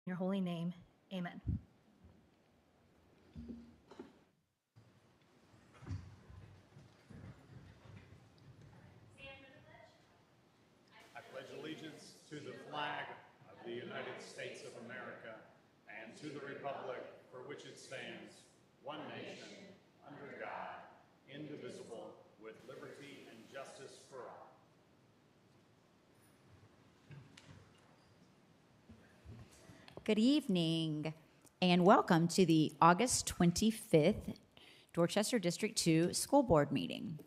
your holy name. Amen. I pledge allegiance to the flag of the United States of America and to the republic for which it stands, one nation, under God, indivisible, with liberty and justice for all. Good evening and welcome to the August 25th Dorchester District 2 School Board meeting.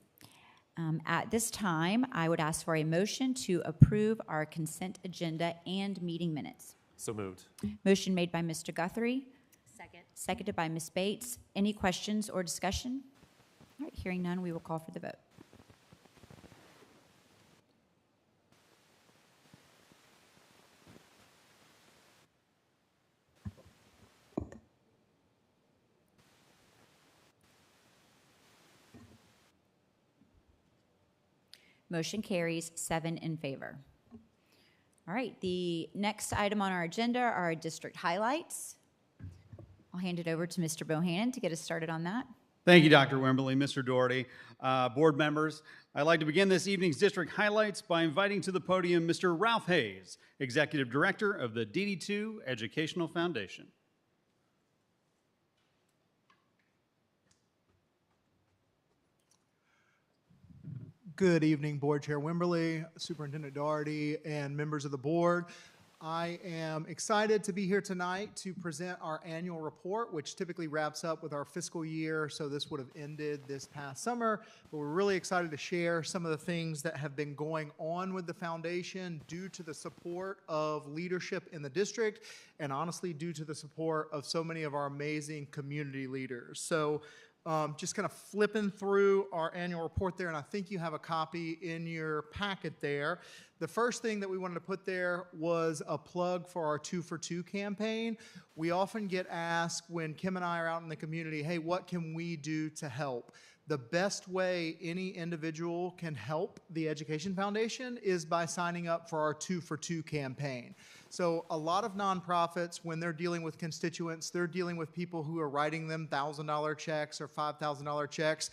At this time, I would ask for a motion to approve our consent agenda and meeting minutes. So moved. Motion made by Mr. Guthrie, Second. seconded by Ms. Bates. Any questions or discussion? All right, hearing none, we will call for the vote. Motion carries 7 in favor. All right, the next item on our agenda are our district highlights. I'll hand it over to Mr. Bohannon to get us started on that. Thank you, Dr. Wimberly, Mr. Doherty, board members. I'd like to begin this evening's district highlights by inviting to the podium Mr. Ralph Hayes, Executive Director of the DD2 Educational Foundation. Good evening, Board Chair Wimberly, Superintendent Doherty, and members of the board. I am excited to be here tonight to present our annual report, which typically wraps up with our fiscal year, so this would have ended this past summer, but we're really excited to share some of the things that have been going on with the foundation due to the support of leadership in the district, and honestly due to the support of so many of our amazing community leaders. So just kind of flipping through our annual report there, and I think you have a copy in your packet there. The first thing that we wanted to put there was a plug for our 2 for 2 campaign. We often get asked when Kim and I are out in the community, hey, what can we do to help? The best way any individual can help the Education Foundation is by signing up for our 2 for 2 campaign. So a lot of nonprofits, when they're dealing with constituents, they're dealing with people who are writing them $1,000 checks or $5,000 checks,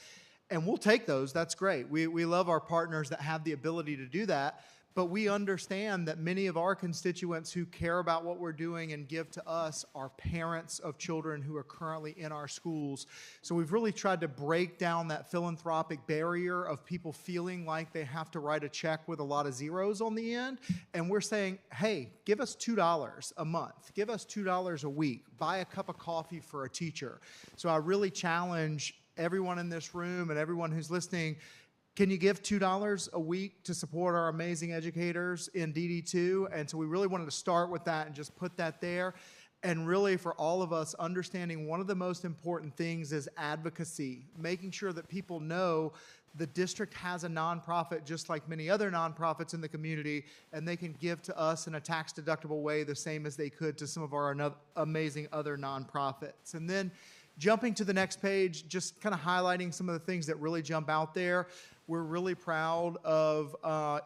and we'll take those. That's great. We love our partners that have the ability to do that, but we understand that many of our constituents who care about what we're doing and give to us are parents of children who are currently in our schools. So we've really tried to break down that philanthropic barrier of people feeling like they have to write a check with a lot of zeros on the end. And we're saying, hey, give us $2 a month. Give us $2 a week. Buy a cup of coffee for a teacher. So I really challenge everyone in this room and everyone who's listening, can you give $2 a week to support our amazing educators in DD2? And so we really wanted to start with that and just put that there. And really for all of us, understanding one of the most important things is advocacy, making sure that people know the district has a nonprofit just like many other nonprofits in the community, and they can give to us in a tax-deductible way the same as they could to some of our amazing other nonprofits. And then jumping to the next page, just kind of highlighting some of the things that really jump out there. We're really proud of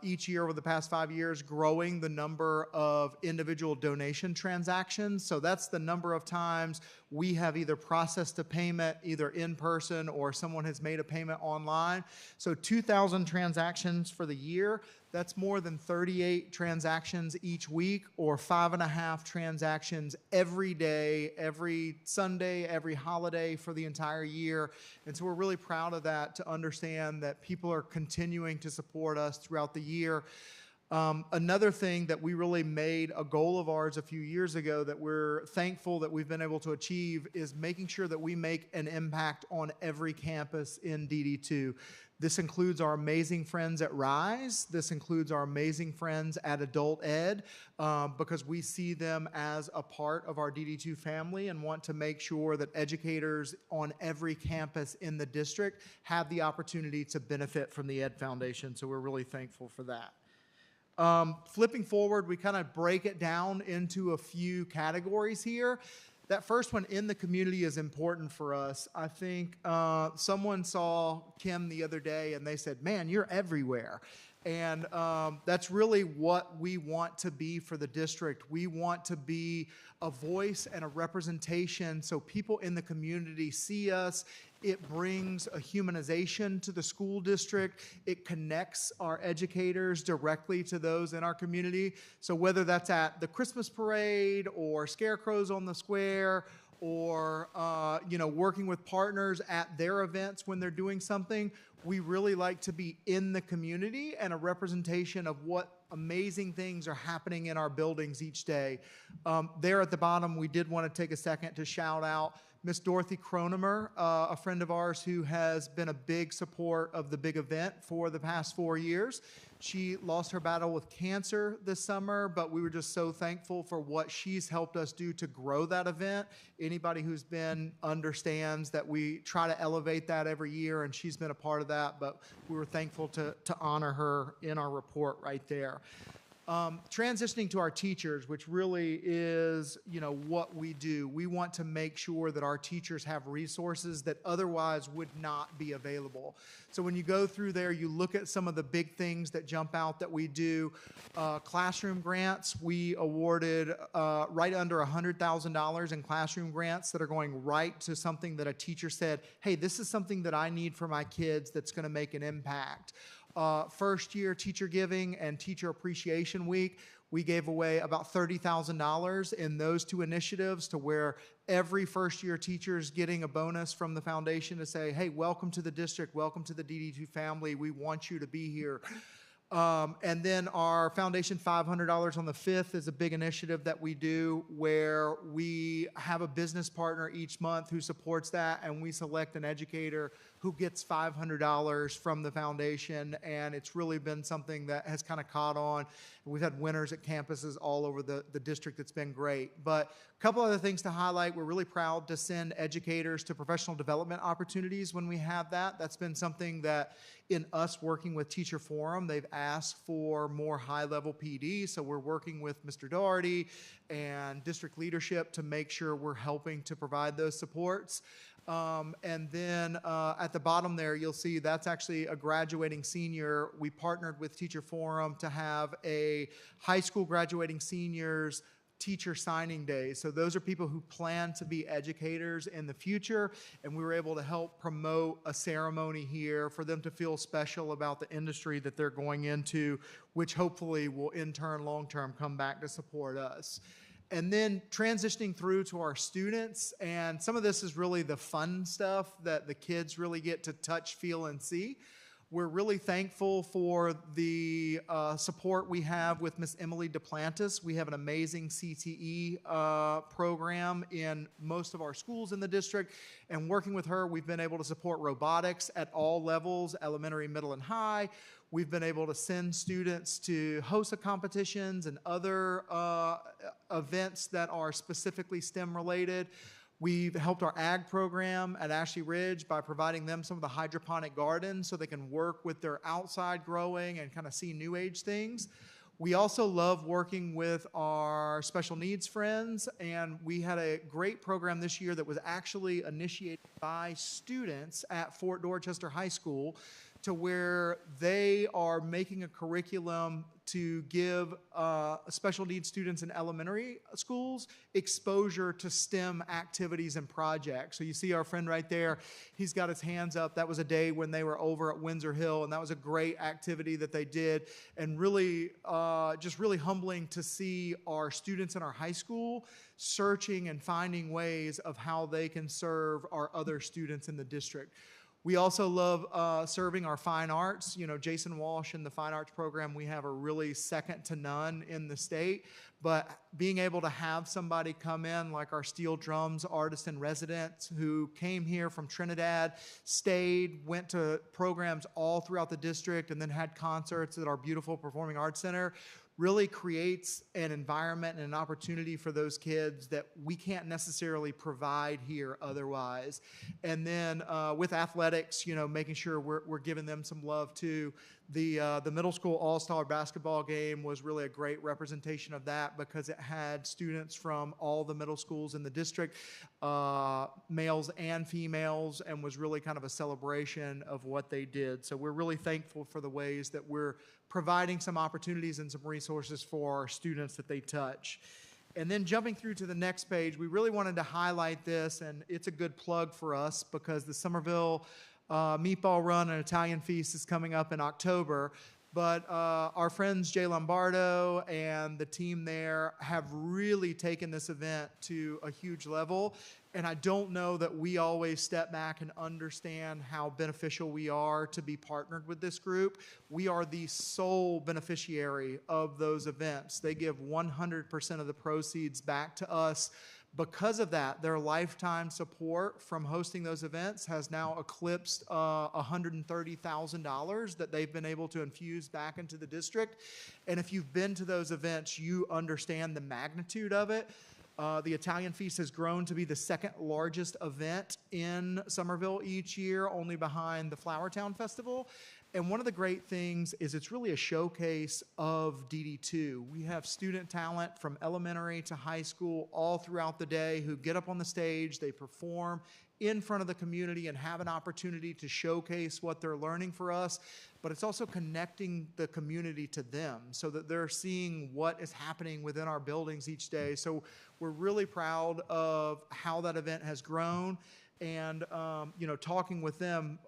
each year over the past 5 years growing the number of individual donation transactions. So that's the number of times we have either processed a payment either in person or someone has made a payment online. So 2,000 transactions for the year. That's more than 38 transactions each week, or 5.5 transactions every day, every Sunday, every holiday for the entire year. And so we're really proud of that, to understand that people are continuing to support us throughout the year. Another thing that we really made a goal of ours a few years ago that we're thankful that we've been able to achieve is making sure that we make an impact on every campus in DD2. This includes our amazing friends at RISE. This includes our amazing friends at Adult Ed, because we see them as a part of our DD2 family and want to make sure that educators on every campus in the district have the opportunity to benefit from the Ed Foundation. So we're really thankful for that. Flipping forward, we kind of break it down into a few categories here. That first one, in the community, is important for us. I think someone saw Kim the other day and they said, man, you're everywhere. And that's really what we want to be for the district. We want to be a voice and a representation so people in the community see us. It brings a humanization to the school district. It connects our educators directly to those in our community. So whether that's at the Christmas parade or Scarecrows on the Square or working with partners at their events when they're doing something, we really like to be in the community and a representation of what amazing things are happening in our buildings each day. There at the bottom, we did want to take a second to shout out Miss Dorothy Cronemer, a friend of ours who has been a big support of the big event for the past 4 years. She lost her battle with cancer this summer, but we were just so thankful for what she's helped us do to grow that event. Anybody who's been understands that we try to elevate that every year, and she's been a part of that, but we were thankful to honor her in our report right there. Transitioning to our teachers, which really is, what we do. We want to make sure that our teachers have resources that otherwise would not be available. So when you go through there, you look at some of the big things that jump out that we do. Classroom grants, we awarded right under $100,000 in classroom grants that are going right to something that a teacher said, hey, this is something that I need for my kids that's going to make an impact. First year teacher giving and teacher appreciation week, we gave away about $30,000 in those two initiatives to where every first year teacher is getting a bonus from the foundation to say, hey, welcome to the district, welcome to the DD2 family, we want you to be here. And then our Foundation $500 on the 5th is a big initiative that we do where we have a business partner each month who supports that, and we select an educator who gets $500 from the foundation, and it's really been something that has kind of caught on. We've had winners at campuses all over the district. It's been great. But a couple other things to highlight. We're really proud to send educators to professional development opportunities when we have that. That's been something that in us working with Teacher Forum, they've asked for more high-level PD, so we're working with Mr. Doherty and district leadership to make sure we're helping to provide those supports. And then at the bottom there, you'll see that's actually a graduating senior. We partnered with Teacher Forum to have a high school graduating seniors teacher signing day. So those are people who plan to be educators in the future, and we were able to help promote a ceremony here for them to feel special about the industry that they're going into, which hopefully will in turn long-term come back to support us. And then transitioning through to our students, and some of this is really the fun stuff that the kids really get to touch, feel, and see. We're really thankful for the support we have with Miss Emily Duplantis. We have an amazing CTE program in most of our schools in the district, and working with her, we've been able to support robotics at all levels, elementary, middle, and high. We've been able to send students to HOSA competitions and other events that are specifically STEM related. We've helped our ag program at Ashley Ridge by providing them some of the hydroponic gardens so they can work with their outside growing and kind of see new age things. We also love working with our special needs friends, and we had a great program this year that was actually initiated by students at Fort Dorchester High School, to where they are making a curriculum to give special needs students in elementary schools exposure to STEM activities and projects. So you see our friend right there, he's got his hands up. That was a day when they were over at Windsor Hill, and that was a great activity that they did, and really, just really humbling to see our students in our high school searching and finding ways of how they can serve our other students in the district. We also love serving our fine arts. You know, Jason Walsh and the fine arts program we have are really second to none in the state. But being able to have somebody come in like our steel drums artist in residence who came here from Trinidad, stayed, went to programs all throughout the district, and then had concerts at our beautiful Performing Arts Center, really creates an environment and an opportunity for those kids that we can't necessarily provide here otherwise. And then with athletics, you know, making sure we're giving them some love too. The middle school all-star basketball game was really a great representation of that because it had students from all the middle schools in the district, males and females, and was really kind of a celebration of what they did. So we're really thankful for the ways that we're providing some opportunities and some resources for our students that they touch. And then jumping through to the next page, we really wanted to highlight this, and it's a good plug for us because the Somerville Meatball Run and Italian Feast is coming up in October. But our friends Jay Lombardo and the team there have really taken this event to a huge level. And I don't know that we always step back and understand how beneficial we are to be partnered with this group. We are the sole beneficiary of those events. They give 100% of the proceeds back to us. Because of that, their lifetime support from hosting those events has now eclipsed $130,000 that they've been able to infuse back into the district. And if you've been to those events, you understand the magnitude of it. The Italian Feast has grown to be the second largest event in Somerville each year, only behind the Flowertown Festival. And one of the great things is it's really a showcase of DD2. We have student talent from elementary to high school all throughout the day who get up on the stage, they perform in front of the community and have an opportunity to showcase what they're learning for us. But it's also connecting the community to them so that they're seeing what is happening within our buildings each day. So we're really proud of how that event has grown. And, talking with them,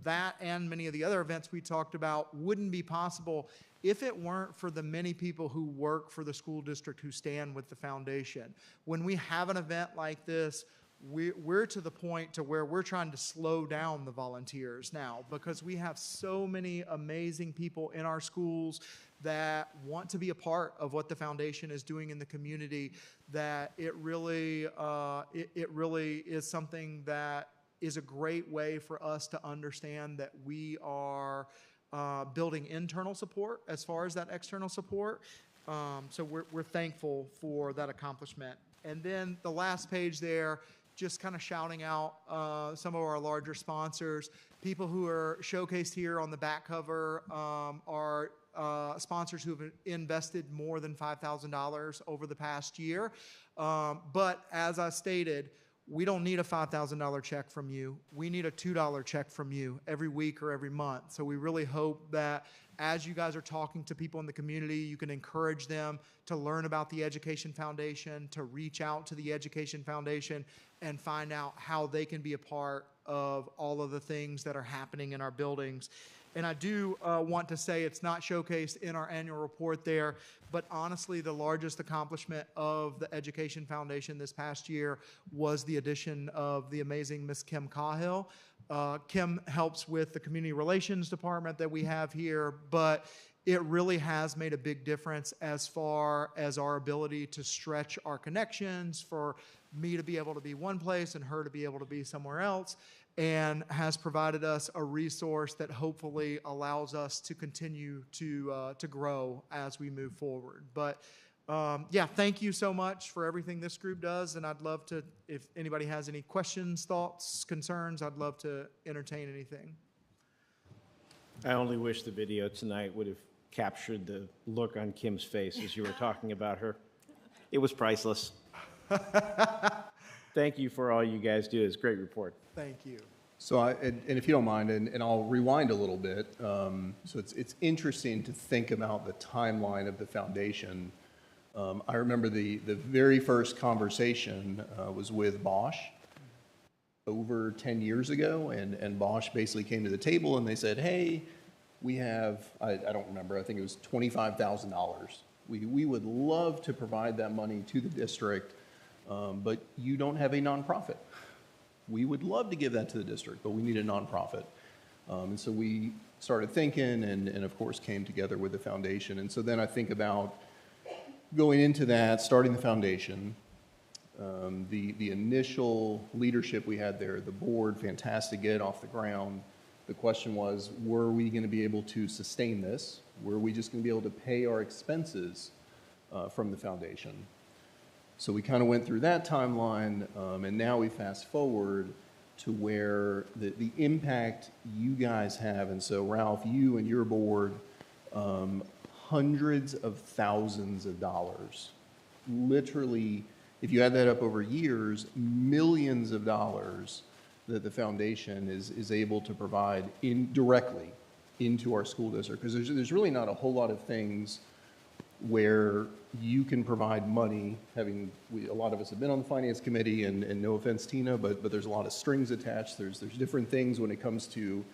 that and many of the other events we talked about wouldn't be possible if it weren't for the many people who work for the school district who stand with the foundation. When we have an event like this, we're to the point to where we're trying to slow down the volunteers now because we have so many amazing people in our schools that want to be a part of what the foundation is doing in the community, that it really is something that is a great way for us to understand that we are building internal support as far as that external support. So we're thankful for that accomplishment. And then the last page there, just kind of shouting out some of our larger sponsors. People who are showcased here on the back cover are sponsors who have invested more than $5,000 over the past year. But as I stated, we don't need a $5,000 check from you. We need a $2 check from you every week or every month. So we really hope that as you guys are talking to people in the community, you can encourage them to learn about the Education Foundation, to reach out to the Education Foundation and find out how they can be a part of all of the things that are happening in our buildings. And I do want to say it's not showcased in our annual report there, but honestly, the largest accomplishment of the Education Foundation this past year was the addition of the amazing Miss Kim Cahill. Kim helps with the community relations department that we have here, but it really has made a big difference as far as our ability to stretch our connections, for me to be able to be one place and her to be able to be somewhere else, and has provided us a resource that hopefully allows us to continue to grow as we move forward. But thank you so much for everything this group does, and I'd love to, if anybody has any questions, thoughts, concerns, I'd love to entertain anything. I only wish the video tonight would have captured the look on Kim's face as you were talking about her. It was priceless. Thank you for all you guys do. It's a great report. Thank you. So, and if you don't mind, and I'll rewind a little bit. So it's interesting to think about the timeline of the foundation. I remember the very first conversation was with Bosch over 10 years ago, and Bosch basically came to the table and they said, hey, we have, I don't remember, I think it was $25,000. We would love to provide that money to the district, but you don't have a nonprofit. We would love to give that to the district, but we need a nonprofit. And so we started thinking and of course came together with the foundation. And so then I think about going into that, starting the foundation, the initial leadership we had there, the board, fantastic, get it off the ground. The question was, were we going to be able to sustain this? Were we just going to be able to pay our expenses from the foundation? So we kind of went through that timeline, and now we fast forward to where the impact you guys have. And so Ralph, you and your board, hundreds of thousands of dollars, literally, if you add that up over years, millions of dollars that the foundation is able to provide indirectly into our school district, because there's really not a whole lot of things where you can provide money, a lot of us have been on the finance committee, and no offense, Tina, but there's a lot of strings attached. There's different things when it comes to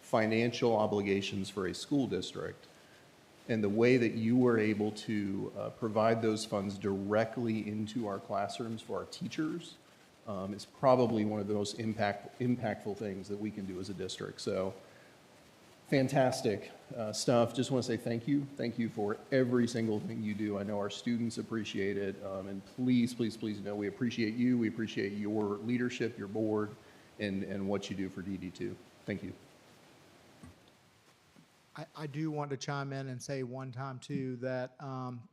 financial obligations for a school district. And the way that you were able to provide those funds directly into our classrooms for our teachers is probably one of the most impactful things that we can do as a district. So fantastic stuff. Just want to say thank you. Thank you for every single thing you do. I know our students appreciate it. And please, please, please know we appreciate you. We appreciate your leadership, your board, and what you do for DD2. Thank you. I do want to chime in and say one time too that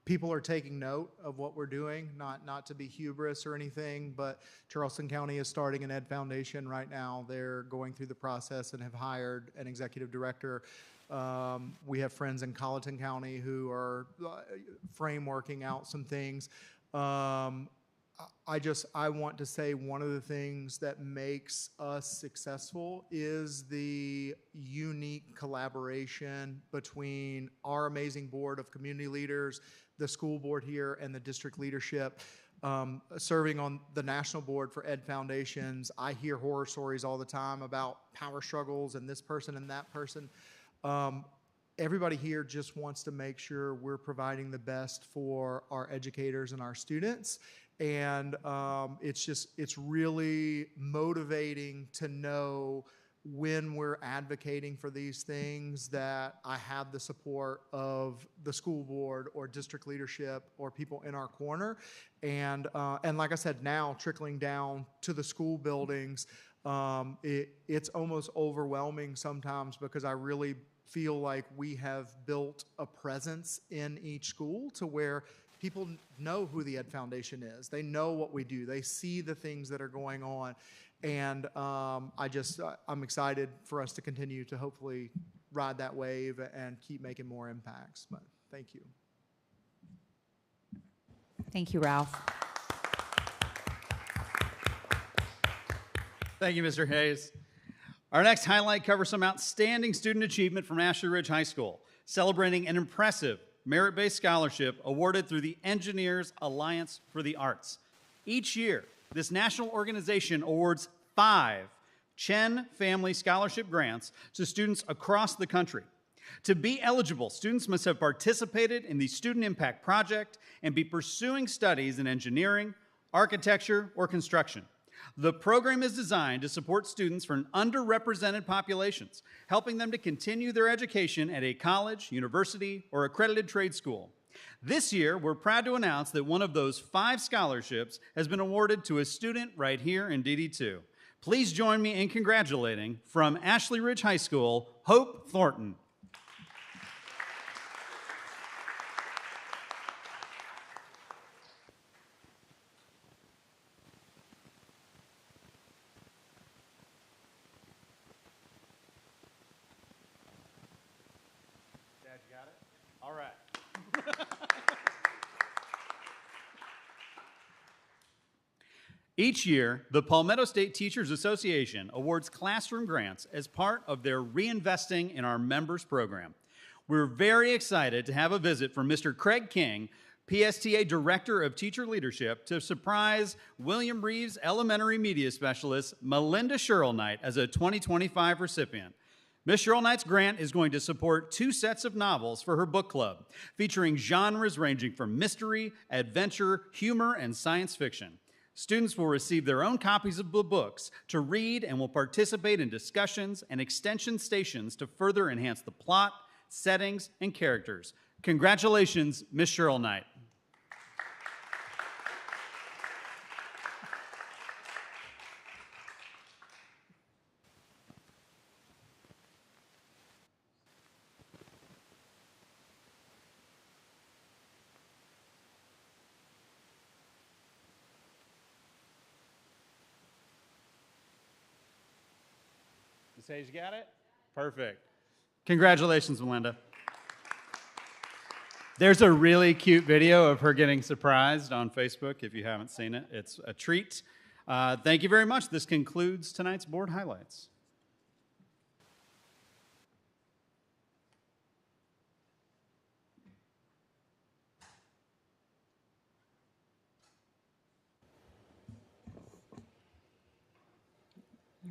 people are taking note of what we're doing, not to be hubris or anything, but Charleston County is starting an Ed Foundation right now. They're going through the process and have hired an executive director. We have friends in Colleton County who are frameworking out some things. I want to say one of the things that makes us successful is the unique collaboration between our amazing board of community leaders, the school board here, and the district leadership. Serving on the national board for Ed Foundations, I hear horror stories all the time about power struggles and this person and that person. Everybody here just wants to make sure we're providing the best for our educators and our students. And it's really motivating to know when we're advocating for these things that I have the support of the school board or district leadership or people in our corner. And like I said, now trickling down to the school buildings, it's almost overwhelming sometimes because I really feel like we have built a presence in each school to where people know who the Ed Foundation is. They know what we do. They see the things that are going on. And I'm excited for us to continue to hopefully ride that wave and keep making more impacts. But thank you. Thank you, Ralph. Thank you, Mr. Hayes. Our next highlight covers some outstanding student achievement from Ashley Ridge High School, celebrating an impressive merit-based scholarship awarded through the Engineers Alliance for the Arts. Each year, this national organization awards 5 Chen Family Scholarship grants to students across the country. To be eligible, students must have participated in the Student Impact Project and be pursuing studies in engineering, architecture, or construction. The program is designed to support students from underrepresented populations, helping them to continue their education at a college, university, or accredited trade school. This year, we're proud to announce that one of those 5 scholarships has been awarded to a student right here in DD2. Please join me in congratulating, from Ashley Ridge High School, Hope Thornton. Dad, you got it? All right. Each year, the Palmetto State Teachers Association awards classroom grants as part of their Reinvesting in Our Members program. We're very excited to have a visit from Mr. Craig King, PSTA Director of Teacher Leadership, to surprise William Reeves Elementary Media Specialist Melinda Sherrill-Knight as a 2025 recipient. Ms. Sherrill-Knight's grant is going to support 2 sets of novels for her book club, featuring genres ranging from mystery, adventure, humor, and science fiction. Students will receive their own copies of the books to read and will participate in discussions and extension stations to further enhance the plot, settings, and characters. Congratulations, Ms. Sherrill-Knight. Ms. Hayes, you got it? Perfect. Congratulations, Melinda. There's a really cute video of her getting surprised on Facebook if you haven't seen it. It's a treat. Thank you very much. This concludes tonight's board highlights.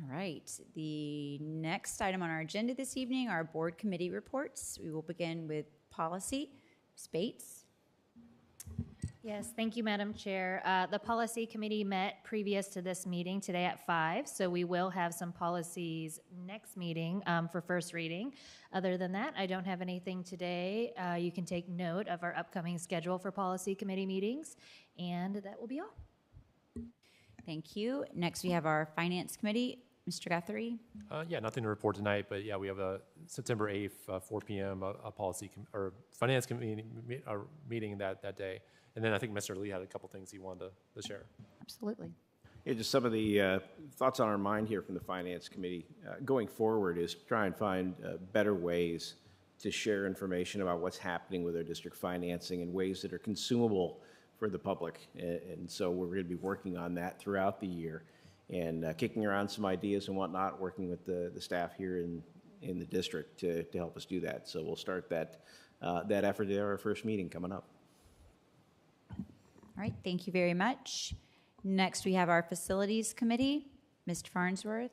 All right. The next item on our agenda this evening are board committee reports. We will begin with policy. Ms. Bates. Yes, thank you, Madam Chair. The Policy Committee met previous to this meeting today at 5, so we will have some policies next meeting for first reading. Other than that, I don't have anything today. You can take note of our upcoming schedule for Policy Committee meetings, and that will be all. Thank you. Next, we have our Finance Committee. Mr. Guthrie. Yeah, nothing to report tonight, but yeah, we have a September 8th, 4 p.m. a policy or finance committee meeting that day. And then I think Mr. Lee had a couple things he wanted to share. Absolutely. Yeah, just some of the thoughts on our mind here from the Finance Committee going forward is try and find better ways to share information about what's happening with our district financing in ways that are consumable for the public. And so we're going to be working on that throughout the year and kicking around some ideas and whatnot, working with the staff here in the district to help us do that. So we'll start that effort at our first meeting coming up. All right, thank you very much. Next, we have our Facilities Committee. Mr. Farnsworth.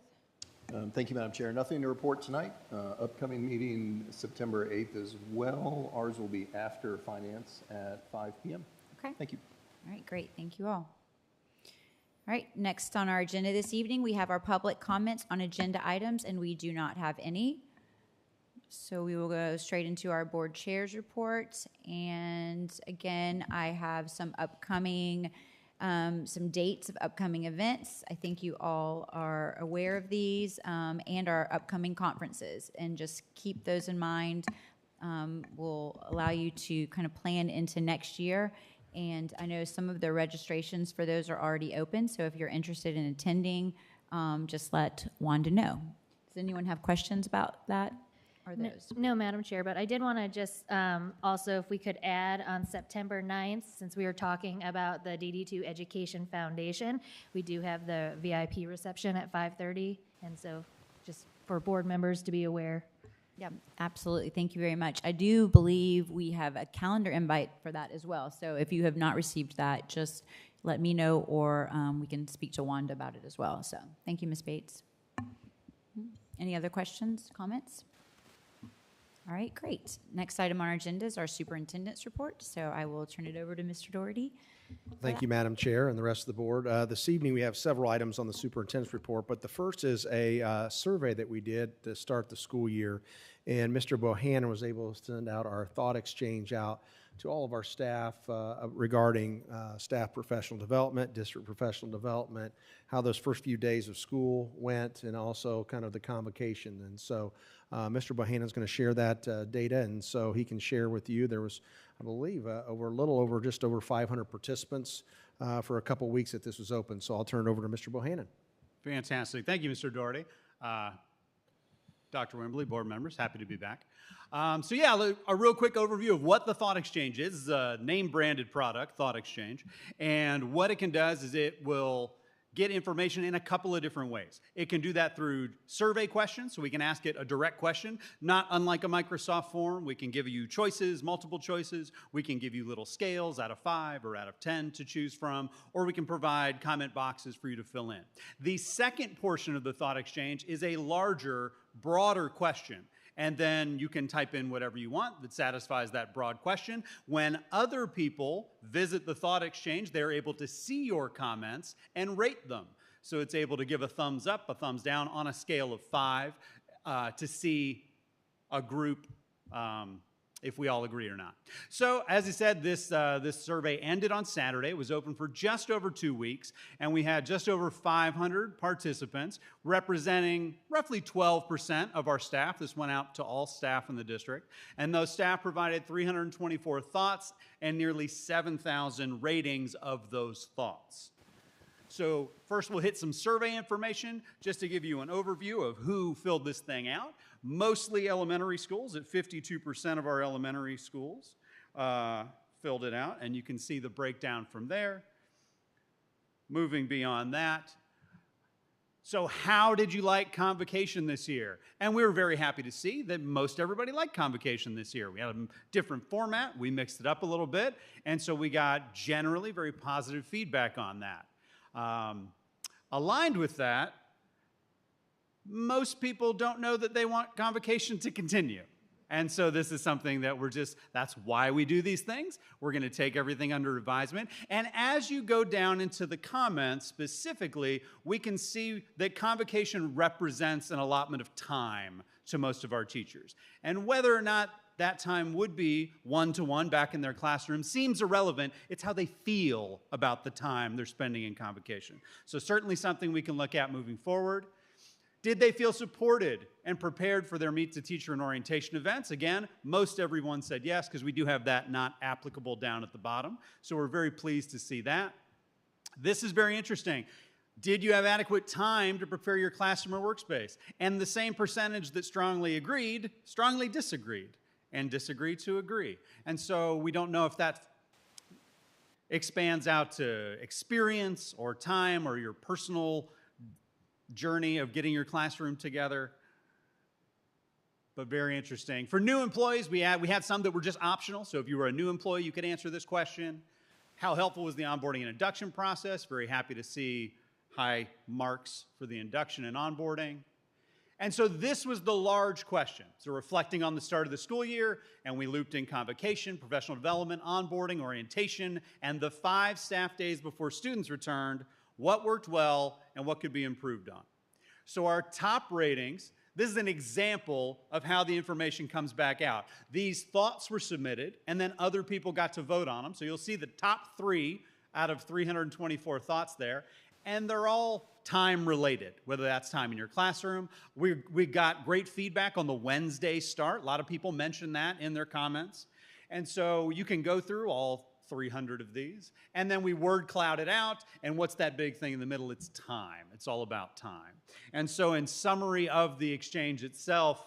Thank you, Madam Chair. Nothing to report tonight. Upcoming meeting September 8th as well. Ours will be after finance at 5 p.m. Okay. Thank you. All right, great. Thank you all. All right, next on our agenda this evening, we have our public comments on agenda items, and we do not have any. So we will go straight into our board chairs report. And again, I have some upcoming, some dates of upcoming events. I think you all are aware of these and our upcoming conferences. And just keep those in mind. Will allow you to kind of plan into next year. And I know some of the registrations for those are already open. So if you're interested in attending, just let Wanda know. Does anyone have questions about that? Or those? No, Madam Chair, but I did want to just also, if we could add on September 9th, since we were talking about the DD2 Education Foundation, we do have the VIP reception at 5:30, and so just for board members to be aware. Yeah, absolutely. Thank you very much. I do believe we have a calendar invite for that as well. So if you have not received that, just let me know, or we can speak to Wanda about it as well. So thank you, Ms. Bates. Any other questions, comments? All right, great. Next item on our agenda is our superintendent's report. So I will turn it over to Mr. Doherty. Thank you, Madam Chair, and the rest of the board. This evening, we have several items on the superintendent's report, but the first is a survey that we did to start the school year, and Mr. Bohannon was able to send out our thought exchange out to all of our staff regarding staff professional development, district professional development, how those first few days of school went, and also kind of the convocation. And so Mr. Bohannon's going to share that data, and so he can share with you. There was, I believe, just over 500 participants for a couple weeks that this was open. So I'll turn it over to Mr. Bohannon. Fantastic. Thank you, Mr. Doherty. Dr. Wimberly, board members, happy to be back. So yeah, a real quick overview of what the Thought Exchange is. It's a name-branded product, Thought Exchange. And what it can do is it will get information in a couple of different ways. It can do that through survey questions, so we can ask it a direct question, not unlike a Microsoft form. We can give you choices, multiple choices. We can give you little scales out of 5 or out of 10 to choose from, or we can provide comment boxes for you to fill in. The second portion of the Thought Exchange is a larger, broader question. And then you can type in whatever you want that satisfies that broad question. When other people visit the Thought Exchange, they're able to see your comments and rate them. So it's able to give a thumbs up, a thumbs down on a scale of 5 to see a group if we all agree or not. So as I said, this survey ended on Saturday. It was open for just over 2 weeks, and we had just over 500 participants, representing roughly 12% of our staff. This went out to all staff in the district, and those staff provided 324 thoughts and nearly 7,000 ratings of those thoughts. So first we'll hit some survey information just to give you an overview of who filled this thing out. Mostly elementary schools, at 52% of our elementary schools filled it out, and you can see the breakdown from there. Moving beyond that. So how did you like Convocation this year? And we were very happy to see that most everybody liked Convocation this year. We had a different format, we mixed it up a little bit, and so we got generally very positive feedback on that. Aligned with that, most people don't know that they want convocation to continue. And so this is something that that's why we do these things. We're going to take everything under advisement. And as you go down into the comments specifically, we can see that convocation represents an allotment of time to most of our teachers. And whether or not that time would be one-to-one back in their classroom seems irrelevant. It's how they feel about the time they're spending in convocation. So certainly something we can look at moving forward. Did they feel supported and prepared for their Meet the Teacher and orientation events? Again, most everyone said yes, because we do have that not applicable down at the bottom. So we're very pleased to see that. This is very interesting. Did you have adequate time to prepare your classroom or workspace? And the same percentage that strongly agreed, strongly disagreed, and disagreed to agree. And so we don't know if that expands out to experience or time or your personal journey of getting your classroom together, but very interesting. For new employees, we had some that were just optional. So if you were a new employee, you could answer this question. How helpful was the onboarding and induction process? Very happy to see high marks for the induction and onboarding. And so this was the large question. So reflecting on the start of the school year, and we looped in convocation, professional development, onboarding, orientation, and the 5 staff days before students returned. What worked well and what could be improved on? So our top ratings, this is an example of how the information comes back out. These thoughts were submitted, and then other people got to vote on them. So you'll see the top 3 out of 324 thoughts there, and they're all time related, whether that's time in your classroom. We got great feedback on the Wednesday start. A lot of people mentioned that in their comments. And so you can go through all 300 of these, and then we word cloud it out, and what's that big thing in the middle? It's time. It's all about time. And so in summary of the exchange itself,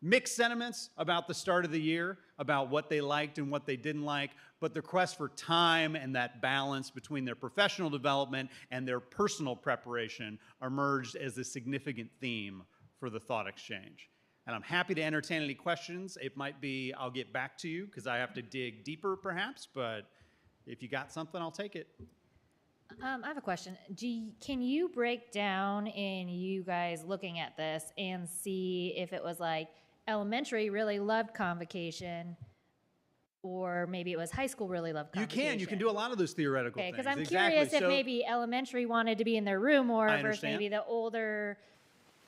mixed sentiments about the start of the year, about what they liked and what they didn't like, but the quest for time and that balance between their professional development and their personal preparation emerged as a significant theme for the thought exchange. And I'm happy to entertain any questions. It might be, I'll get back to you because I have to dig deeper perhaps, but if you got something, I'll take it. I have a question. Can you break down in you guys looking at this and see if it was like elementary really loved convocation, or maybe it was high school really loved convocation? You can do a lot of those theoretical Okay, things. because I'm Exactly. curious if So- maybe elementary wanted to be in their room more I versus understand. maybe the older.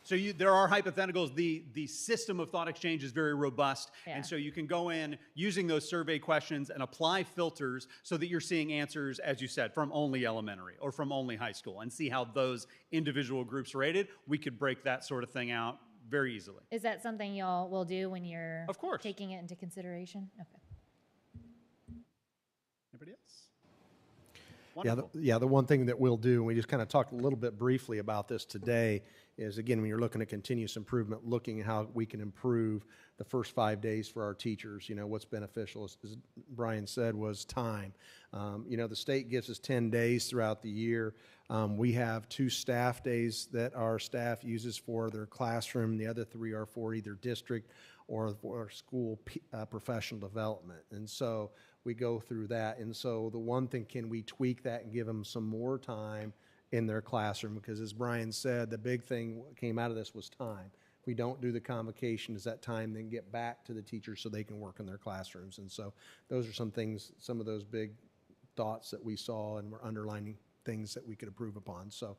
So there are hypotheticals. The system of thought exchange is very robust. Yeah. And so you can go in using those survey questions and apply filters so that you're seeing answers, as you said, from only elementary or from only high school, and see how those individual groups rated. We could break that sort of thing out very easily. Is that something y'all will do when you're Of course. taking it into consideration? Okay. Anybody else? Yeah, Wonderful. the one thing that we'll do, and we just kind of talked a little bit briefly about this today, is again, when you're looking at continuous improvement, looking at how we can improve the first 5 days for our teachers. You know, what's beneficial, as Brian said, was time. You know, the state gives us 10 days throughout the year. We have 2 staff days that our staff uses for their classroom. The other 3 are for either district or for school professional development. And so we go through that. And so the one thing, can we tweak that and give them some more time in their classroom? Because as Brian said, the big thing that came out of this was time. If we don't do the convocation, does that time then get back to the teachers so they can work in their classrooms? And so those are some things, some of those big thoughts that we saw, and we're underlining things that we could improve upon. So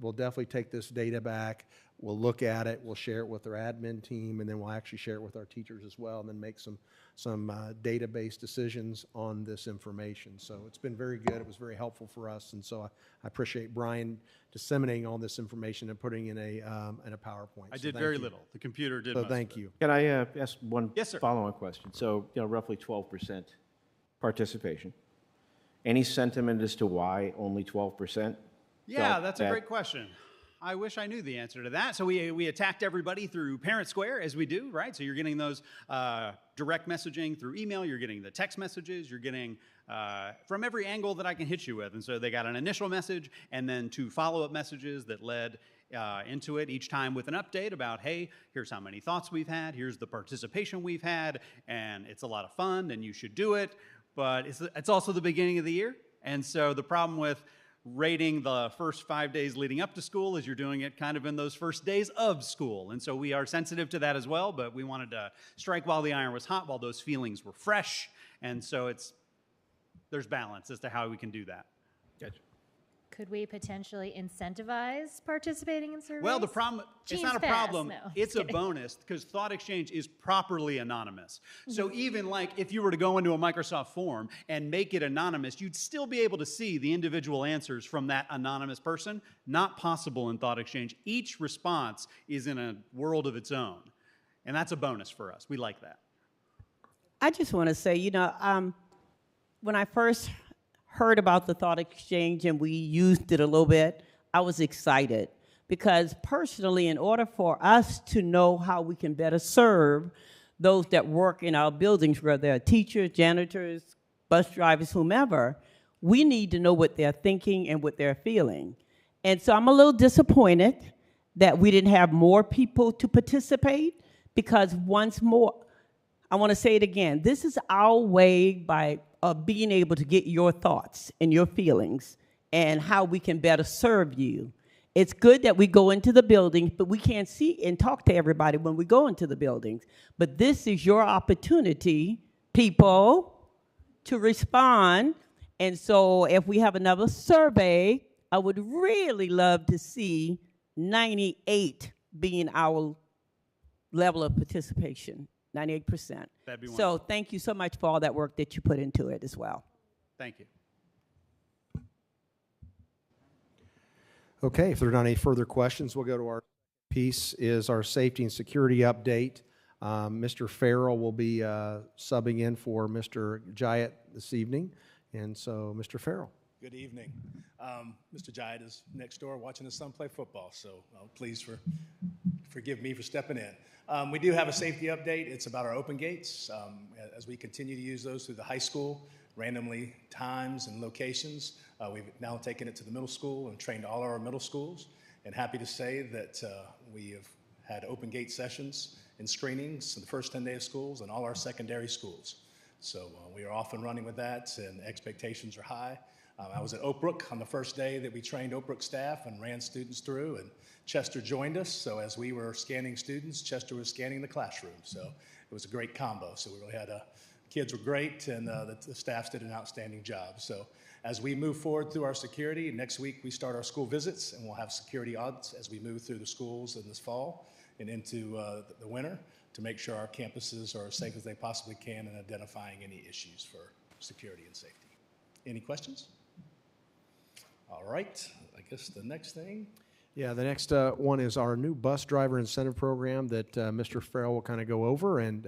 we'll definitely take this data back. We'll look at it. We'll share it with our admin team, and then we'll actually share it with our teachers as well, and then make some data-based decisions on this information. So it's been very good. It was very helpful for us, and so I appreciate Brian disseminating all this information and putting in a PowerPoint. I So did thank very you. little. The computer did So most thank of it. you. Can I ask one Yes, sir. follow-on question? So, you know, roughly 12% participation. Any sentiment as to why only 12%? Yeah, felt that's a that- great question. I wish I knew the answer to that. So we attacked everybody through Parent Square, as we do, right? So you're getting those direct messaging through email. You're getting the text messages. You're getting from every angle that I can hit you with. And so they got an initial message and then 2 follow-up messages that led into it, each time with an update about, hey, here's how many thoughts we've had. Here's the participation we've had. And it's a lot of fun, and you should do it. But it's also the beginning of the year. And so the problem with rating the first 5 days leading up to school as you're doing it kind of in those first days of school. And so we are sensitive to that as well, but we wanted to strike while the iron was hot, while those feelings were fresh. And so there's balance as to how we can do that. Gotcha. Could we potentially incentivize participating in surveys? Well, the problem, it's Gene's not a pass. problem, No, it's just a kidding. bonus because Thought Exchange is properly anonymous. So even like if you were to go into a Microsoft form and make it anonymous, you'd still be able to see the individual answers from that anonymous person. Not possible in Thought Exchange. Each response is in a world of its own. And that's a bonus for us. We like that. I just want to say, when I first heard about the Thought Exchange and we used it a little bit, I was excited because personally, in order for us to know how we can better serve those that work in our buildings, whether they're teachers, janitors, bus drivers, whomever, we need to know what they're thinking and what they're feeling. And so I'm a little disappointed that we didn't have more people to participate because once more, I want to say it again, this is our way of being able to get your thoughts and your feelings and how we can better serve you. It's good that we go into the buildings, but we can't see and talk to everybody when we go into the buildings. But this is your opportunity, people, to respond. And so if we have another survey, I would really love to see 98 being our level of participation. 98%. That'd be so wonderful. thank you so much for all that work that you put into it as well. Thank you. Okay, if there are not any further questions, we'll go to our piece is our safety and security update. Mr. Farrell will be subbing in for Mr. Jayat this evening. And so, Mr. Farrell. Good evening. Mr. Jayat is next door watching his son play football, so please forgive me for stepping in. We do have a safety update. It's about our open gates. As we continue to use those through the high school, randomly times and locations, we've now taken it to the middle school and trained all our middle schools. And happy to say that we have had open gate sessions and screenings in the first 10 days of schools and all our secondary schools. So we are off and running with that, and expectations are high. I was at Oak Brook on the first day that we trained Oak Brook staff and ran students through, and Chester joined us. So as we were scanning students, Chester was scanning the classroom. So it was a great combo. So we really had kids were great, and the staffs did an outstanding job. So as we move forward through our security, next week we start our school visits, and we'll have security audits as we move through the schools in this fall and into the winter to make sure our campuses are as safe as they possibly can and identifying any issues for security and safety. Any questions? All right, I guess the next thing. Yeah, the next one is our new bus driver incentive program that Mr. Farrell will kind of go over, and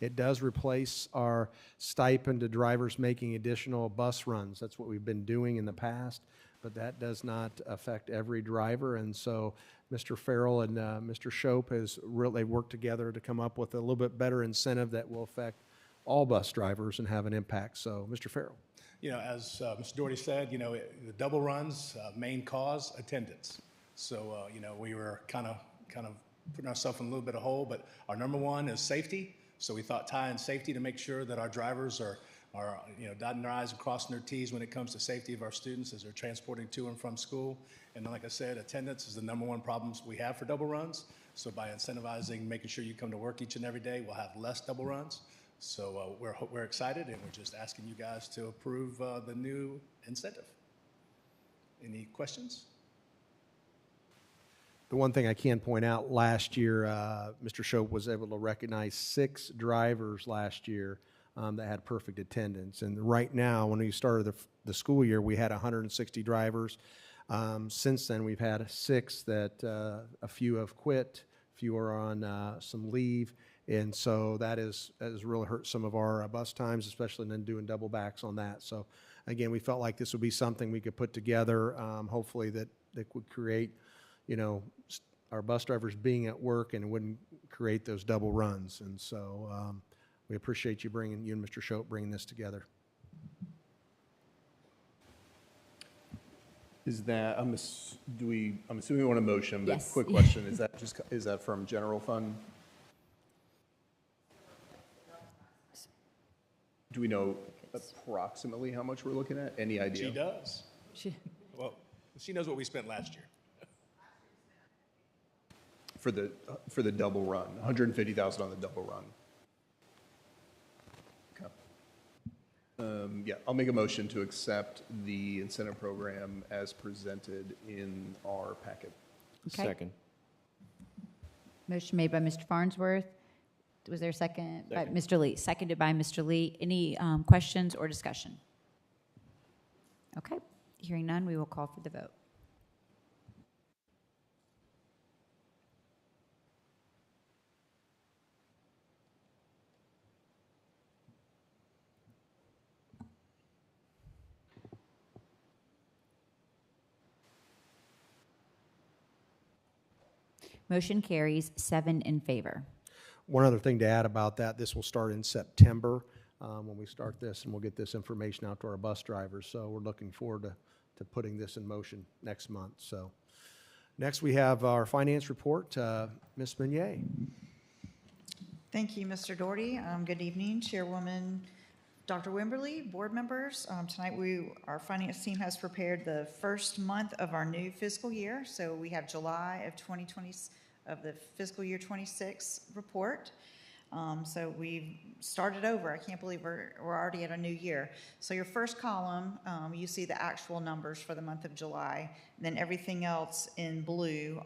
it does replace our stipend to drivers making additional bus runs. That's what we've been doing in the past, but that does not affect every driver, and so Mr. Farrell and Mr. Shope has really worked together to come up with a little bit better incentive that will affect all bus drivers and have an impact. So, Mr. Farrell. As Mr. Doherty said, the double runs, main cause, attendance. So, we were kind of putting ourselves in a little bit of hole, but our number one is safety. So we thought tie in safety to make sure that our drivers are dotting their I's and crossing their T's when it comes to safety of our students as they're transporting to and from school. And then, like I said, attendance is the number one problem we have for double runs. So by incentivizing, making sure you come to work each and every day, we'll have less double runs. So we're excited, and we're just asking you guys to approve the new incentive. Any questions? The one thing I can point out, last year, Mr. Shope was able to recognize 6 drivers last year that had perfect attendance. And right now, when we started the school year, we had 160 drivers. Since then, we've had 6 that a few have quit, a few are on some leave. And so that has really hurt some of our bus times, especially then doing double backs on that. So again, we felt like this would be something we could put together, hopefully that would create, our bus drivers being at work and wouldn't create those double runs. And so we appreciate you and Mr. Shope bringing this together. Is that, I'm assuming we want a motion, but Yes. quick question, is that from general fund? Do we know approximately how much we're looking at? Any idea? She does. Well, She knows what we spent last year. For the double run, 150,000 on the double run. Okay. Yeah, I'll make a motion to accept the incentive program as presented in our packet. Okay. Second. Motion made by Mr. Farnsworth. Was there a second? By Second. Mr. Lee. Seconded by Mr. Lee. Any questions or discussion? Okay. Hearing none, we will call for the vote. Motion carries 7 in favor. One other thing to add about that, this will start in September when we start this, and we'll get this information out to our bus drivers. So we're looking forward to putting this in motion next month. So next we have our finance report. Ms. Meunier. Thank you, Mr. Doherty. Good evening, Chairwoman Dr. Wimberly, board members. Tonight our finance team has prepared the first month of our new fiscal year. So we have July of 2020 of the fiscal year 26 report. So we've started over. I can't believe we're already at a new year. So your first column, you see the actual numbers for the month of July. And then everything else in blue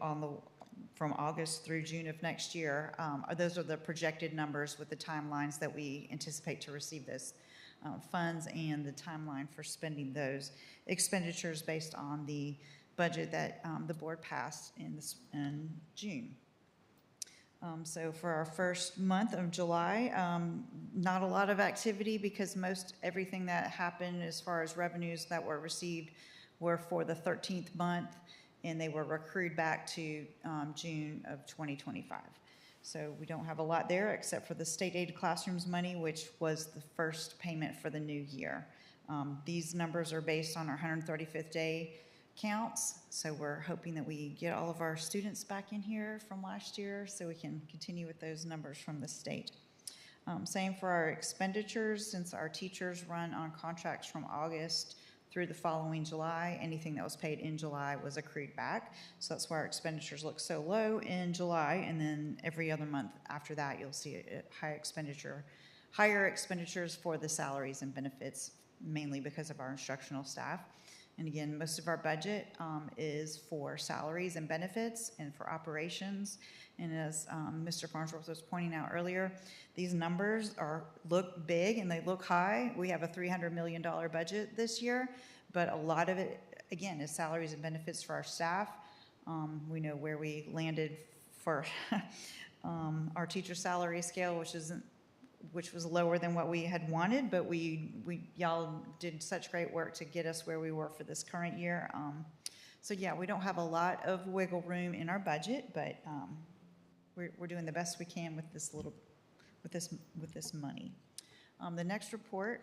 from August through June of next year. Those are the projected numbers with the timelines that we anticipate to receive those funds and the timeline for spending those expenditures based on the budget that the board passed in June. So for our first month of July, not a lot of activity because everything that happened as far as revenues that were received were for the 13th month, and they were accrued back to June of 2025. So we don't have a lot there except for the state aid classrooms money, which was the first payment for the new year. These numbers are based on our 135th day counts, so we're hoping that we get all of our students back in here from last year so we can continue with those numbers from the state. Same for our expenditures, since our teachers run on contracts from August through the following July. Anything that was paid in July was accrued back. So that's why our expenditures look so low in July, and then every other month after that, you'll see a higher expenditures for the salaries and benefits, mainly because of our instructional staff. And again, most of our budget is for salaries and benefits and for operations. And as Mr. Farnsworth was pointing out earlier, these numbers look big and they look high. We have a $300 million budget this year, but a lot of it, again, is salaries and benefits for our staff. We know where we landed for our teacher salary scale, which was lower than what we had wanted, but y'all did such great work to get us where we were for this current year. So yeah, we don't have a lot of wiggle room in our budget, but we're doing the best we can with this money. The next report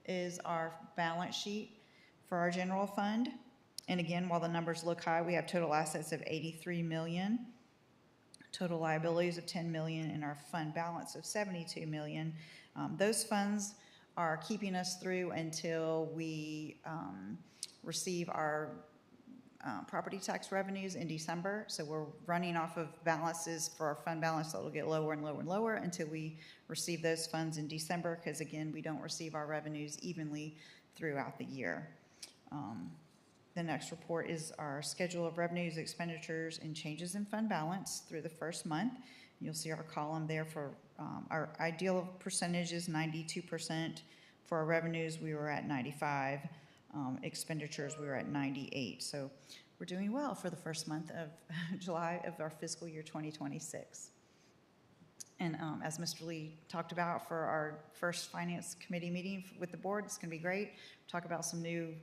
is our balance sheet for our general fund. And again, while the numbers look high, we have total assets of $83 million. Total liabilities of $10 million, and our fund balance of $72 million. Those funds are keeping us through until we receive our property tax revenues in December. So we're running off of balances for our fund balance that will get lower and lower and lower until we receive those funds in December, because again, we don't receive our revenues evenly throughout the year. The next report is our schedule of revenues, expenditures, and changes in fund balance through the first month. You'll see our column there for our ideal percentage is 92%. For our revenues, we were at 95. Expenditures, we were at 98. So we're doing well for the first month of July of our fiscal year 2026. And as Mr. Lee talked about for our first finance committee meeting with the board, it's going to be great. Talk about some new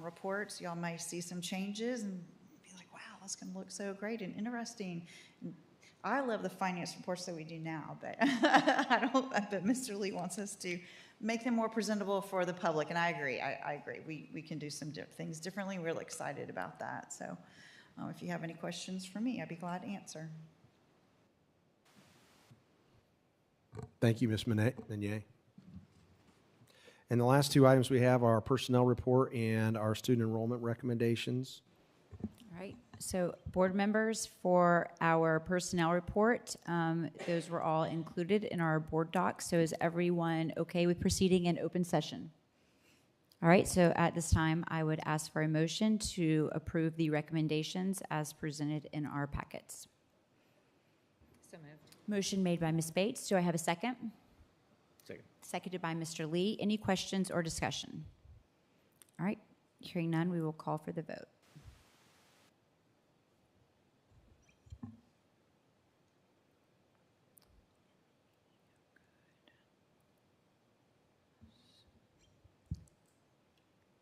reports. Y'all might see some changes and be like, wow, that's going to look so great and interesting. And I love the finance reports that we do now, but but Mr. Lee wants us to make them more presentable for the public, and I agree. I agree. We can do some things differently. We're really excited about that. So if you have any questions for me, I'd be glad to answer. Thank you, Ms. Meunier. And the last two items we have are our personnel report and our student enrollment recommendations. All right, so board members, for our personnel report, those were all included in our board docs. So is everyone okay with proceeding in open session? All right, so at this time, I would ask for a motion to approve the recommendations as presented in our packets. So moved. Motion made by Ms. Bates. Do I have a second? Second. Seconded by Mr. Lee. Any questions or discussion? All right, hearing none, we will call for the vote.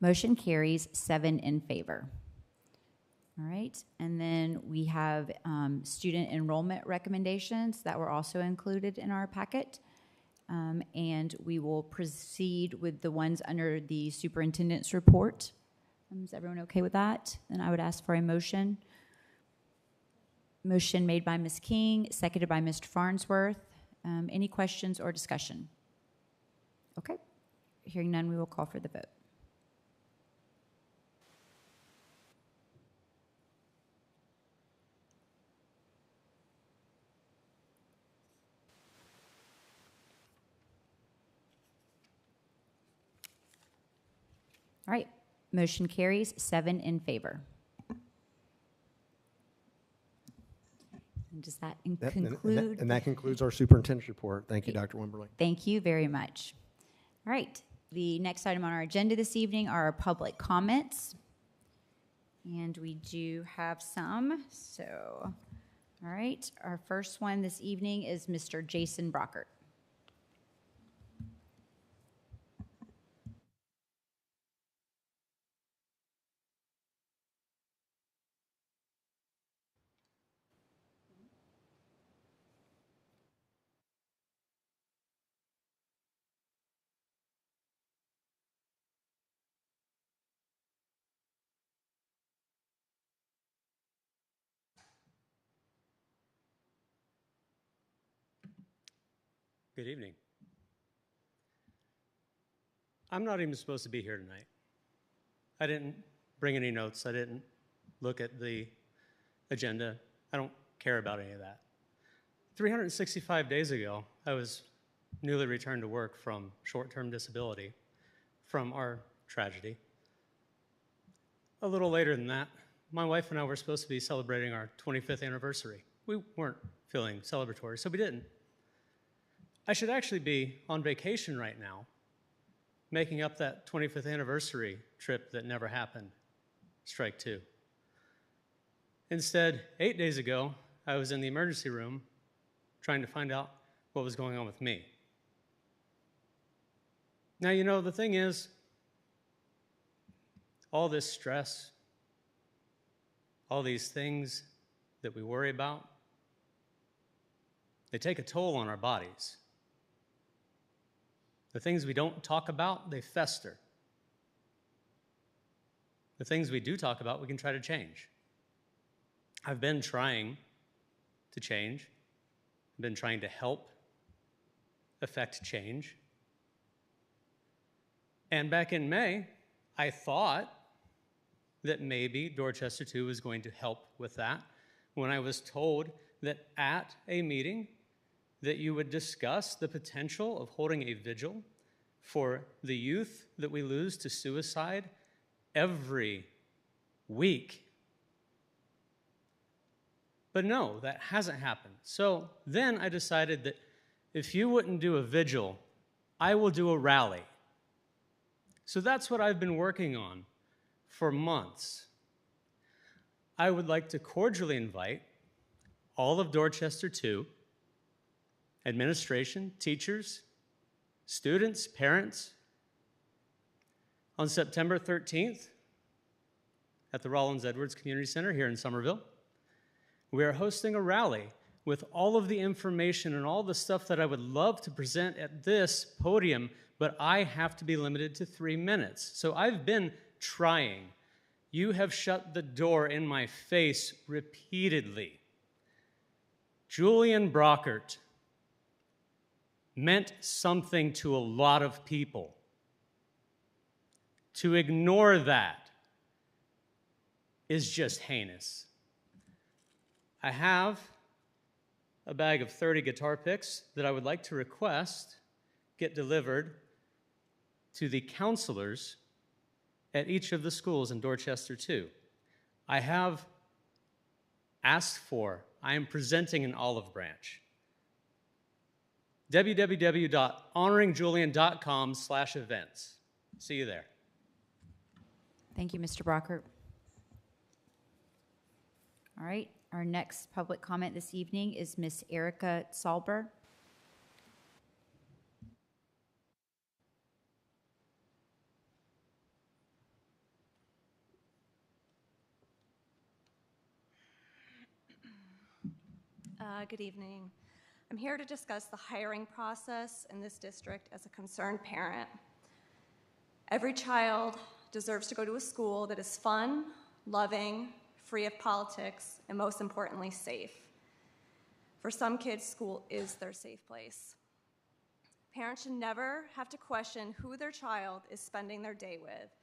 Motion carries 7 in favor. All right, and then we have student enrollment recommendations that were also included in our packet. And we will proceed with the ones under the superintendent's report. Is everyone okay with that? Then I would ask for a motion. Motion made by Ms. King, seconded by Mr. Farnsworth. Any questions or discussion? Okay, hearing none, we will call for the vote. All right, motion carries 7 in favor. And does that conclude? And that concludes our superintendent's report. Thank you, Dr. Wimberly. Thank you very much. All right, the next item on our agenda this evening are our public comments. And we do have some, so, all right. Our first one this evening is Mr. Jason Brockert. Good evening. I'm not even supposed to be here tonight. I didn't bring any notes. I didn't look at the agenda. I don't care about any of that. 365 days ago, I was newly returned to work from short-term disability from our tragedy. A little later than that, my wife and I were supposed to be celebrating our 25th anniversary. We weren't feeling celebratory, so we didn't. I should actually be on vacation right now, making up that 25th anniversary trip that never happened, strike 2. Instead, 8 days ago, I was in the emergency room trying to find out what was going on with me. Now, you know, the thing is, all this stress, all these things that we worry about, they take a toll on our bodies. The things we don't talk about, they fester. The things we do talk about, we can try to change. I've been trying to change. I've been trying to help affect change. And back in May, I thought that maybe Dorchester 2 was going to help with that when I was told that at a meeting that you would discuss the potential of holding a vigil for the youth that we lose to suicide every week. But no, that hasn't happened. So then I decided that if you wouldn't do a vigil, I will do a rally. So that's what I've been working on for months. I would like to cordially invite all of Dorchester 2, administration, teachers, students, parents, on September 13th at the Rollins Edwards Community Center here in Somerville. We are hosting a rally with all of the information and all the stuff that I would love to present at this podium, but I have to be limited to 3 minutes. So I've been trying. You have shut the door in my face repeatedly. Julian Brockert meant something to a lot of people. To ignore that is just heinous. I have a bag of 30 guitar picks that I would like to request get delivered to the counselors at each of the schools in Dorchester 2. I have asked for, I am presenting an olive branch. www.honoringjulian.com/events. See you there. Thank you, Mr. Brockert. All right, our next public comment this evening is Miss Erica Salber. Good evening. I'm here to discuss the hiring process in this district as a concerned parent. Every child deserves to go to a school that is fun, loving, free of politics, and most importantly, safe. For some kids, school is their safe place. Parents should never have to question who their child is spending their day with.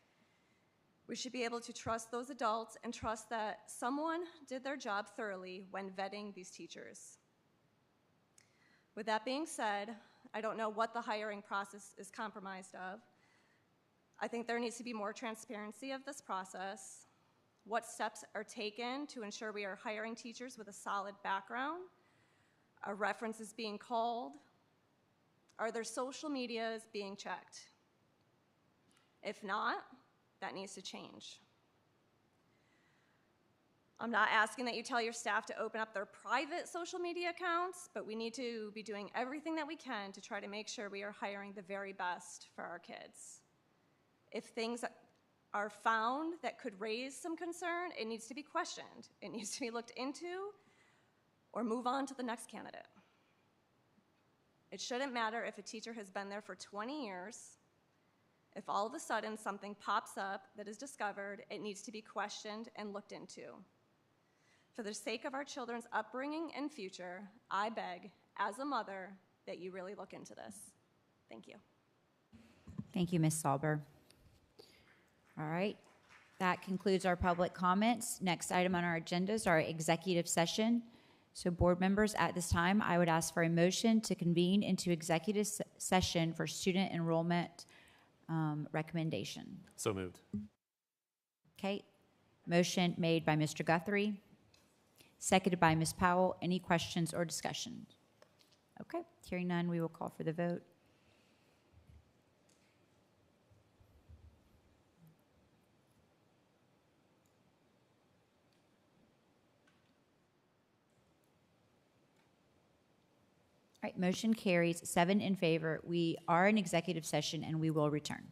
We should be able to trust those adults and trust that someone did their job thoroughly when vetting these teachers. With that being said, I don't know what the hiring process is comprised of. I think there needs to be more transparency of this process. What steps are taken to ensure we are hiring teachers with a solid background? Are references being called? Are their social medias being checked? If not, that needs to change. I'm not asking that you tell your staff to open up their private social media accounts, but we need to be doing everything that we can to try to make sure we are hiring the very best for our kids. If things are found that could raise some concern, it needs to be questioned. It needs to be looked into or move on to the next candidate. It shouldn't matter if a teacher has been there for 20 years. If all of a sudden something pops up that is discovered, it needs to be questioned and looked into. For the sake of our children's upbringing and future, I beg, as a mother, that you really look into this. Thank you. Thank you, Ms. Salber. All right, that concludes our public comments. Next item on our agenda is our executive session. So board members, at this time, I would ask for a motion to convene into executive session for student enrollment recommendation. So moved. Okay, motion made by Mr. Guthrie, seconded by Ms. Powell. Any questions or discussion? Okay, hearing none, we will call for the vote. All right, motion carries 7 in favor. We are in executive session and we will return.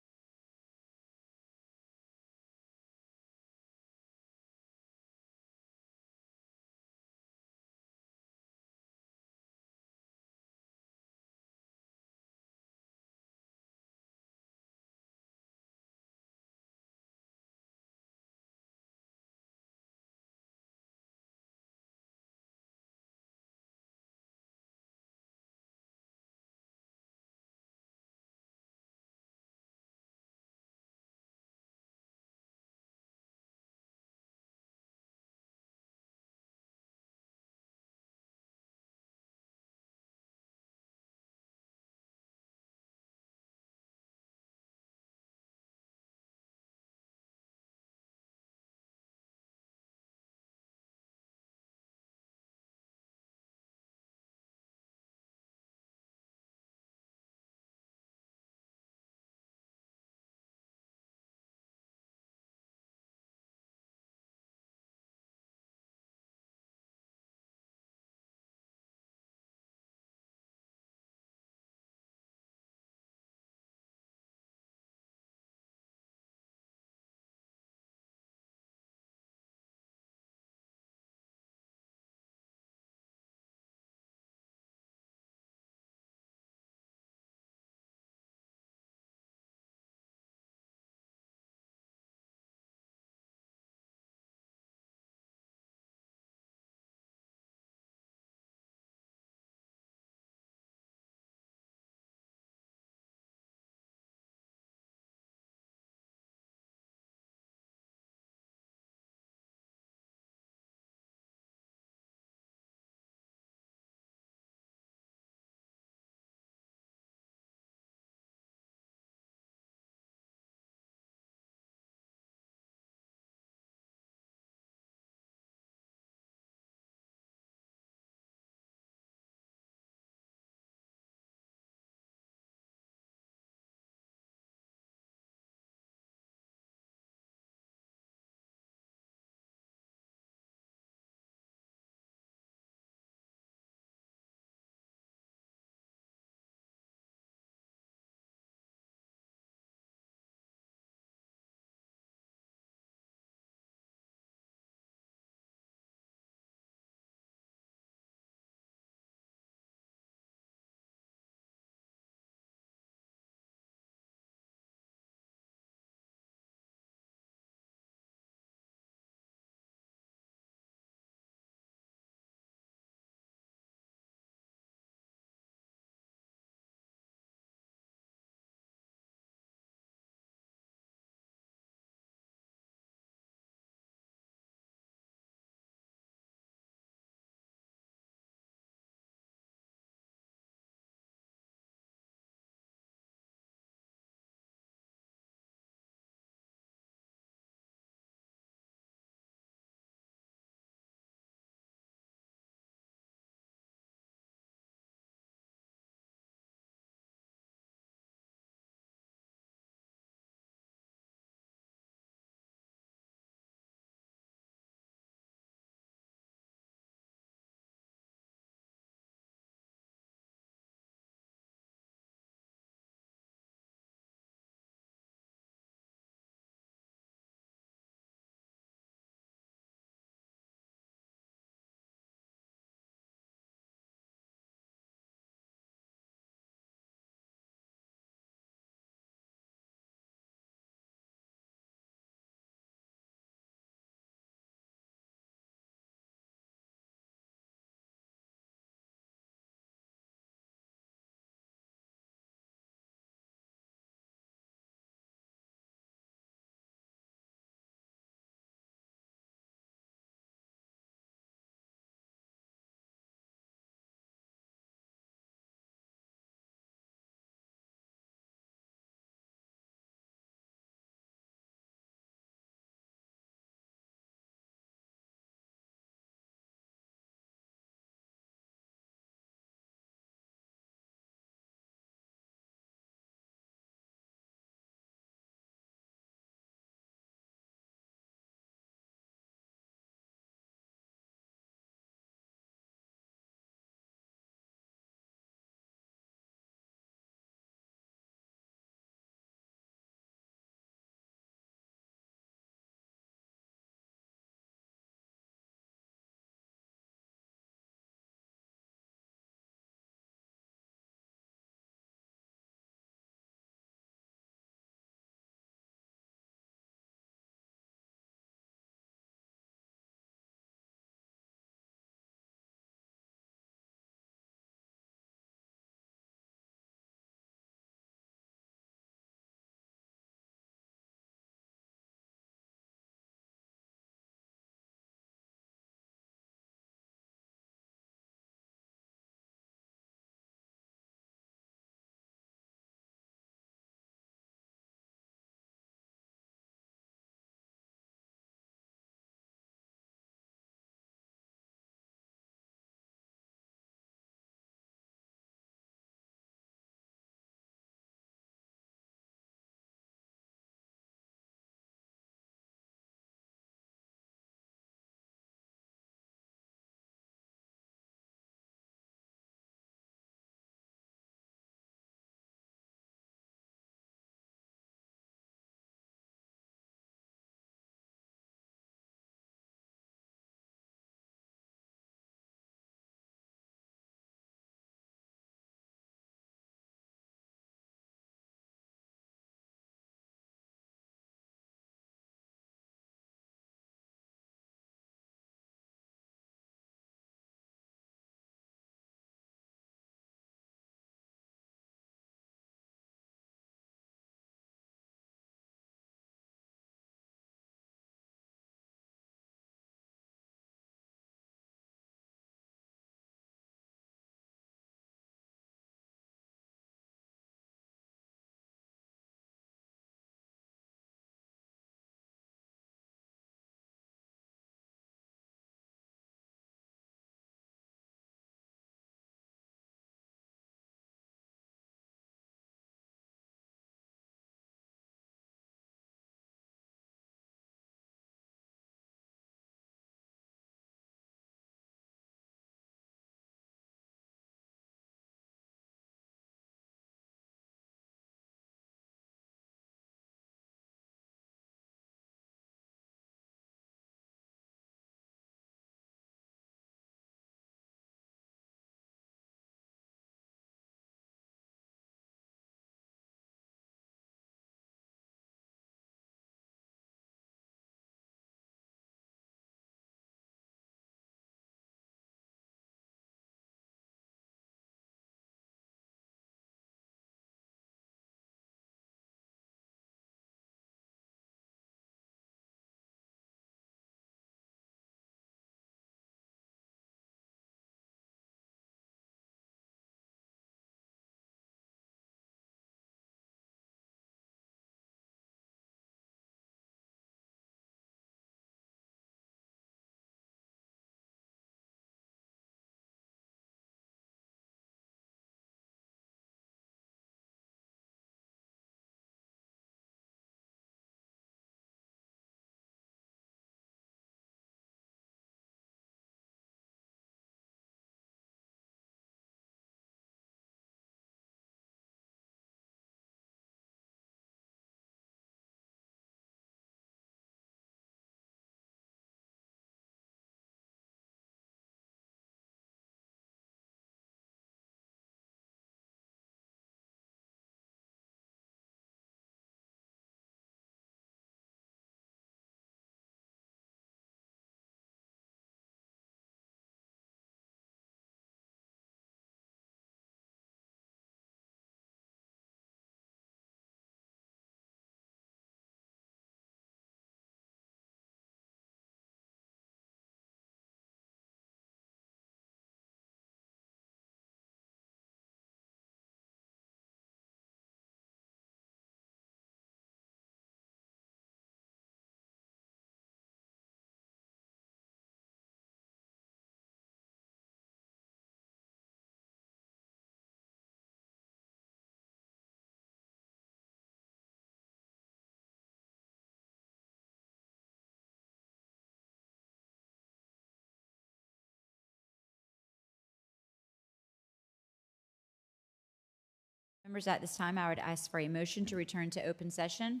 Members, at this time, I would ask for a motion to return to open session.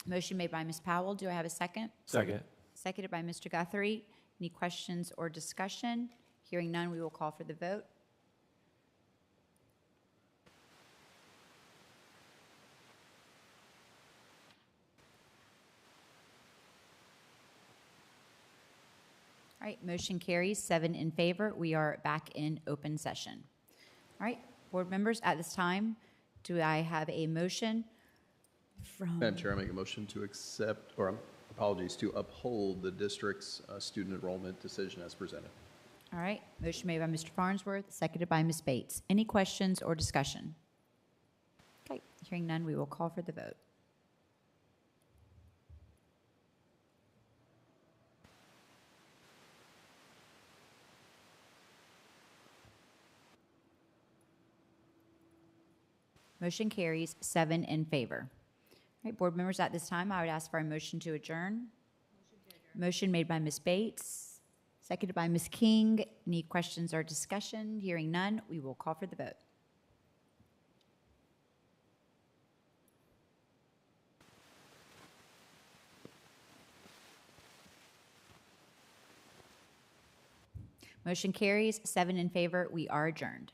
Motion made by Ms. Powell. Do I have a second? Second. Seconded by Mr. Guthrie. Any questions or discussion? Hearing none, we will call for the vote. All right, motion carries, 7 in favor. We are back in open session. All right, board members, at this time, do I have a motion from? Madam Chair, I make a motion to accept, or apologies, to uphold the district's student enrollment decision as presented. All right, motion made by Mr. Farnsworth, seconded by Ms. Bates. Any questions or discussion? Okay, hearing none, we will call for the vote. Motion carries, 7 in favor. All right, board members, at this time, I would ask for a motion to adjourn. Motion made by Ms. Bates, seconded by Ms. King. Any questions or discussion? Hearing none, we will call for the vote. Motion carries, 7 in favor. We are adjourned.